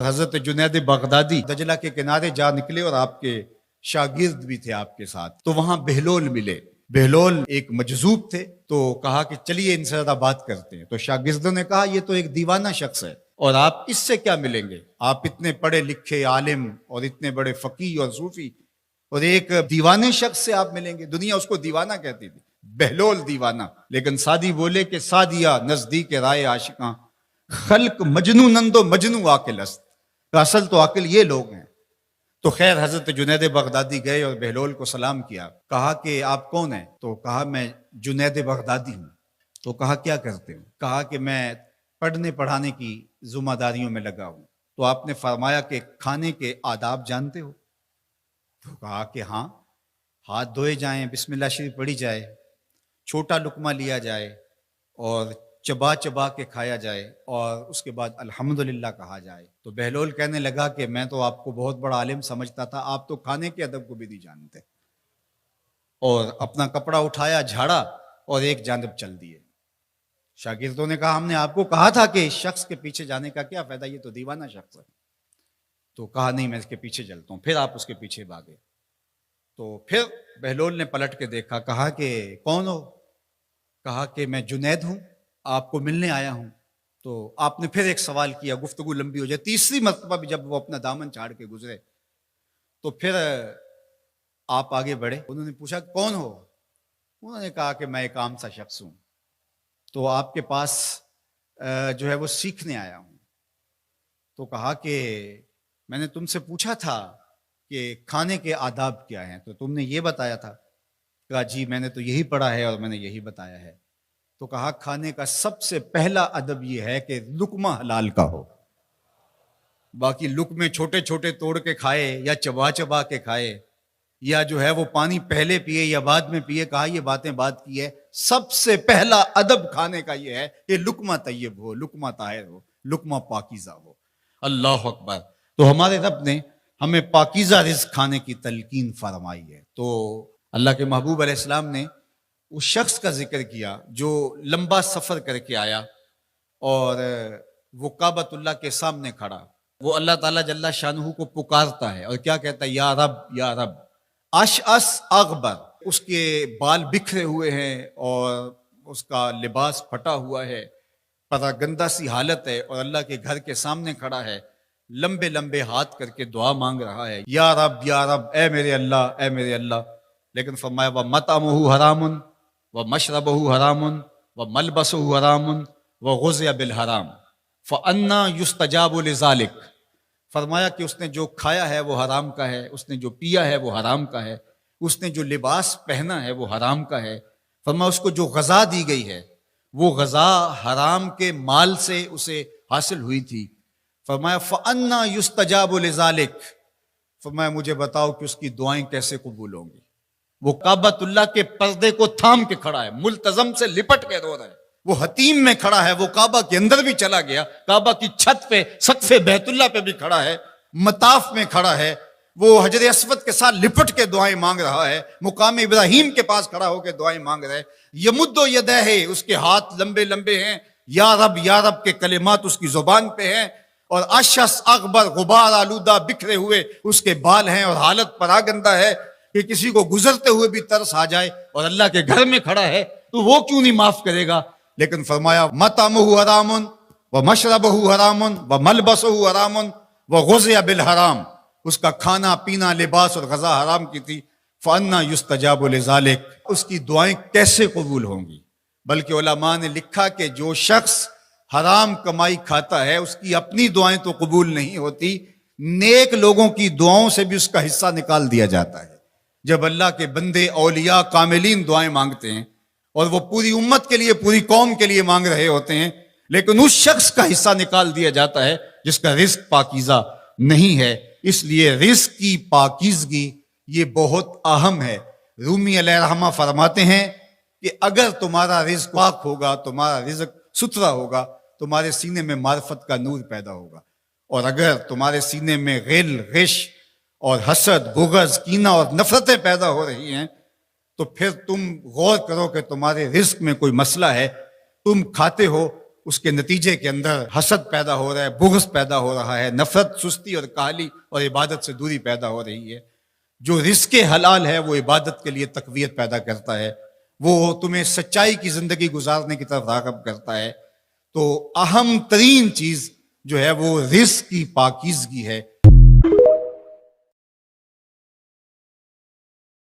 حضرت جنید بغدادی دجلہ کے کنارے جا نکلے اور آپ کے شاگرد بھی تھے آپ کے ساتھ، تو وہاں بہلول ملے۔ بہلول ایک مجذوب تھے، تو کہا کہ چلیے ان سے زیادہ بات کرتے ہیں۔ تو شاگردوں نے کہا یہ تو ایک دیوانہ شخص ہے اور آپ اس سے کیا ملیں گے؟ آپ اتنے پڑھے لکھے عالم اور اتنے بڑے فقیہ اور صوفی، اور ایک دیوانے شخص سے آپ ملیں گے؟ دنیا اس کو دیوانہ کہتی تھی، بہلول دیوانہ۔ لیکن سادی بولے کہ سادیا نزدیک رائے عاشقاں، خلق مجنو نندو مجنو عاقل است، اصل تو عاقل یہ لوگ ہیں۔ تو خیر حضرت جنید بغدادی گئے اور بہلول کو سلام کیا، کہا کہ آپ کون ہیں؟ تو کہا میں جنید بغدادی ہوں۔ تو کہا کیا کرتے ہو؟ کہا کہ میں پڑھنے پڑھانے کی ذمہ داریوں میں لگا ہوں۔ تو آپ نے فرمایا کہ کھانے کے آداب جانتے ہو؟ تو کہا کہ ہاں، ہاتھ دھوئے جائیں، بسم اللہ شریف پڑھی جائے، چھوٹا لقمہ لیا جائے اور چبا چبا کے کھایا جائے، اور اس کے بعد الحمدللہ کہا جائے۔ تو بہلول کہنے لگا کہ میں تو آپ کو بہت بڑا عالم سمجھتا تھا، آپ تو کھانے کے ادب کو بھی نہیں جانتے۔ اور اپنا کپڑا اٹھایا، جھاڑا اور ایک جانب چل دیے۔ شاگردوں نے کہا ہم نے آپ کو کہا تھا کہ اس شخص کے پیچھے جانے کا کیا فائدہ، یہ تو دیوانہ شخص ہے۔ تو کہا نہیں میں اس کے پیچھے چلتا ہوں۔ پھر آپ اس کے پیچھے بھاگے۔ تو پھر بہلول نے پلٹ کے دیکھا، کہا کہ کون ہو؟ کہا کہ میں جنید ہوں، آپ کو ملنے آیا ہوں۔ تو آپ نے پھر ایک سوال کیا، گفتگو لمبی ہو جائے۔ تیسری مرتبہ بھی جب وہ اپنا دامن چھاڑ کے گزرے تو پھر آپ آگے بڑھے۔ انہوں نے پوچھا کون ہو؟ انہوں نے کہا کہ میں ایک عام سا شخص ہوں، تو آپ کے پاس جو ہے وہ سیکھنے آیا ہوں۔ تو کہا کہ میں نے تم سے پوچھا تھا کہ کھانے کے آداب کیا ہیں، تو تم نے یہ بتایا تھا۔ کہا جی میں نے تو یہی پڑھا ہے اور میں نے یہی بتایا ہے۔ تو کہا کھانے کا سب سے پہلا ادب یہ ہے کہ لقمہ حلال کا ہو، باقی لقمے چھوٹے چھوٹے توڑ کے کھائے یا چبا چبا کے کھائے یا جو ہے وہ پانی پہلے پیے یا بعد میں پیے، کہا یہ باتیں بات کی ہے۔ سب سے پہلا ادب کھانے کا یہ ہے کہ لقمہ طیب ہو، لقمہ طاہر ہو، لقمہ پاکیزہ ہو۔ اللہ اکبر۔ تو ہمارے رب نے ہمیں پاکیزہ رزق کھانے کی تلقین فرمائی ہے۔ تو اللہ کے محبوب علیہ السلام نے اس شخص کا ذکر کیا جو لمبا سفر کر کے آیا اور وہ کعبۃ اللہ کے سامنے کھڑا، وہ اللہ تعالیٰ جل شانہ کو پکارتا ہے اور کیا کہتا ہے؟ یا رب یا رب۔ اشعث اغبر، اس کے بال بکھرے ہوئے ہیں اور اس کا لباس پھٹا ہوا ہے، پتہ گندہ سی حالت ہے، اور اللہ کے گھر کے سامنے کھڑا ہے، لمبے لمبے ہاتھ کر کے دعا مانگ رہا ہے، یا رب اے میرے اللہ اے میرے اللہ۔ لیکن فرمایا وَمَطْعَمُهُ حَرَامٌ وَمَشْرَبُهُ حَرَامٌ وَمَلْبَسُهُ حَرَامٌ وَغُذِّيَ بِالْحَرَامِ فَأَنَّىٰ يُسْتَجَابُ لِذَٰلِكَ۔ فرمایا کہ اس نے جو کھایا ہے وہ حرام کا ہے، اس نے جو پیا ہے وہ حرام کا ہے، اس نے جو لباس پہنا ہے وہ حرام کا ہے۔ فرمایا اس کو جو غذا دی گئی ہے وہ غذا حرام کے مال سے اسے حاصل ہوئی تھی۔ فرمایا فَأَنَّىٰ يُسْتَجَابُ لِذَٰلِكَ۔ فرمایا مجھے بتاؤ کہ اس کی دعائیں کیسے قبول ہوں گی؟ وہ کعبۃ اللہ کے پردے کو تھام کے کھڑا ہے، ملتزم سے لپٹ کے رو رہا ہے، وہ حتیم میں کھڑا ہے، وہ کعبہ کے اندر بھی چلا گیا، کعبہ کی چھت پہ سقف بیت اللہ پہ بھی کھڑا ہے، مطاف میں کھڑا ہے، وہ حجر اسود کے ساتھ لپٹ کے دعائیں مانگ رہا ہے، مقام ابراہیم کے پاس کھڑا ہو کے دعائیں مانگ رہا ہے۔ یمد یدہ، اس کے ہاتھ لمبے لمبے ہیں، یا رب کے کلمات اس کی زبان پہ ہیں، اور اشعث اغبر، غبار آلودہ بکھرے ہوئے اس کے بال ہیں، اور حالت پراگندہ ہے کہ کسی کو گزرتے ہوئے بھی ترس آ جائے، اور اللہ کے گھر میں کھڑا ہے تو وہ کیوں نہیں معاف کرے گا؟ لیکن فرمایا مطعمہ حرام ومشربہ حرام وملبسہ حرام وغذی بالحرام، اس کا کھانا پینا لباس اور غذا حرام کی تھی۔ فأنیٰ یستجاب لذالک، اس کی دعائیں کیسے قبول ہوں گی؟ بلکہ علماء نے لکھا کہ جو شخص حرام کمائی کھاتا ہے اس کی اپنی دعائیں تو قبول نہیں ہوتی، نیک لوگوں کی دعاؤں سے بھی اس کا حصہ نکال دیا جاتا ہے۔ جب اللہ کے بندے اولیاء کاملین دعائیں مانگتے ہیں اور وہ پوری امت کے لیے، پوری قوم کے لیے مانگ رہے ہوتے ہیں، لیکن اس شخص کا حصہ نکال دیا جاتا ہے جس کا رزق پاکیزہ نہیں ہے۔ اس لیے رزق کی پاکیزگی یہ بہت اہم ہے۔ رومی علیہ الرحمہ فرماتے ہیں کہ اگر تمہارا رزق پاک ہوگا، تمہارا رزق ستھرا ہوگا، تمہارے سینے میں معرفت کا نور پیدا ہوگا، اور اگر تمہارے سینے میں غل، غش اور حسد، بغض، کینہ اور نفرتیں پیدا ہو رہی ہیں تو پھر تم غور کرو کہ تمہارے رزق میں کوئی مسئلہ ہے۔ تم کھاتے ہو، اس کے نتیجے کے اندر حسد پیدا ہو رہا ہے، بغض پیدا ہو رہا ہے، نفرت، سستی اور کاہلی اور عبادت سے دوری پیدا ہو رہی ہے۔ جو رزق حلال ہے وہ عبادت کے لیے تقویت پیدا کرتا ہے، وہ تمہیں سچائی کی زندگی گزارنے کی طرف راغب کرتا ہے۔ تو اہم ترین چیز جو ہے وہ رزق کی پاکیزگی ہے،